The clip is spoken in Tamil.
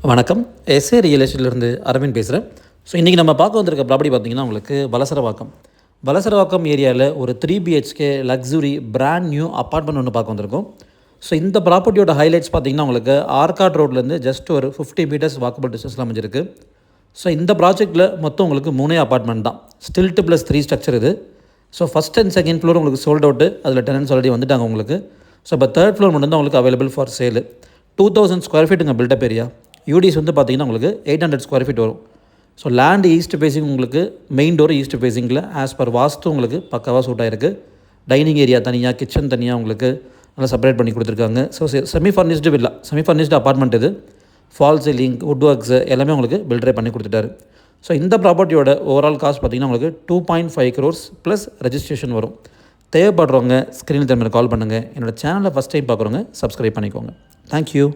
வணக்கம். எஸ்ஏ ரியல் எஸ்டேட்லேருந்து அரவிந்த் பேசுகிறேன். ஸோ இன்றைக்கி நம்ம பார்க்க வந்திருக்க ப்ராப்பர்ட்டி பார்த்திங்கன்னா உங்களுக்கு வலசரவாக்கம் ஏரியாவில் ஒரு 3 BHK luxury brand new apartment ஒன்று பார்க்க வந்திருக்கோம். ஸோ இந்த ப்ராப்பர்ட்டியோட ஹைலைட்ஸ் பார்த்திங்கன்னா உங்களுக்கு ஆர்காட் ரோட்லேருந்து ஜஸ்ட் ஒரு 50 மீட்டர்ஸ் வாக்கபிள் டிஸ்டன்ஸில் அமைஞ்சிருக்கு. ஸோ இந்த ப்ராஜெக்ட்டில் மொத்தம் உங்களுக்கு 3 அப்பார்ட்மெண்ட் தான். ஸ்டில்ட்டு ப்ளஸ் 3 ஸ்ட்ரக்சர் இது. So first and second floor உங்களுக்கு சோல்ட் அவுட்டு, அதில் டெனன்ஸ் ஆல்ரெடி வந்துட்டாங்க உங்களுக்கு. ஸோ இப்போ தேர்ட் ஃப்ளோர் மட்டும் தான் உங்களுக்கு அவைலபிள் ஃபார் சேலு. 2000 ஸ்கொயர் ஃபீட்டுங்க பில்டப் ஏரியா. யூடிஸ் வந்து பார்த்திங்கன்னா உங்களுக்கு 800 ஸ்கொயர் ஃபீட் வரும். ஸோ லேண்ட் ஈஸ்ட் ஃபேஸிங் உங்களுக்கு மெயின் டோர் ஈஸ்ட் ஃபேஸிங்கில் ஆஸ் பர் வாஸ்து உங்களுக்கு பக்காவாக சூட் ஆகிருக்கு. டைனிங் ஏரியா தனியாக, கிச்சன் தனியாக உங்களுக்கு நல்லா செப்பரேட் பண்ணி கொடுத்துருக்காங்க. So semi furnished villa, semi furnished apartment இது. ஃபால் சீலிங், வுட் ஒர்க்ஸ் எல்லாமே உங்களுக்கு பில்டரே பண்ணி கொடுத்துட்டாரு. ஸோ இந்த ப்ராப்பர்ட்டியோட ஓவரால் காஸ்ட் பார்த்திங்கன்னா உங்களுக்கு 2.5 crores ப்ளஸ் ரெஜிஸ்ட்ரேஷன் வரும். தேவைப்படுறவங்க ஸ்க்ரீனில் திரும்ப கால் பண்ணுங்கள். என்னோடய சேனலை ஃபஸ்ட் டைம் பார்க்குறவங்க சப்ஸ்கிரைப் பண்ணிக்கோங்க. தேங்க்யூ.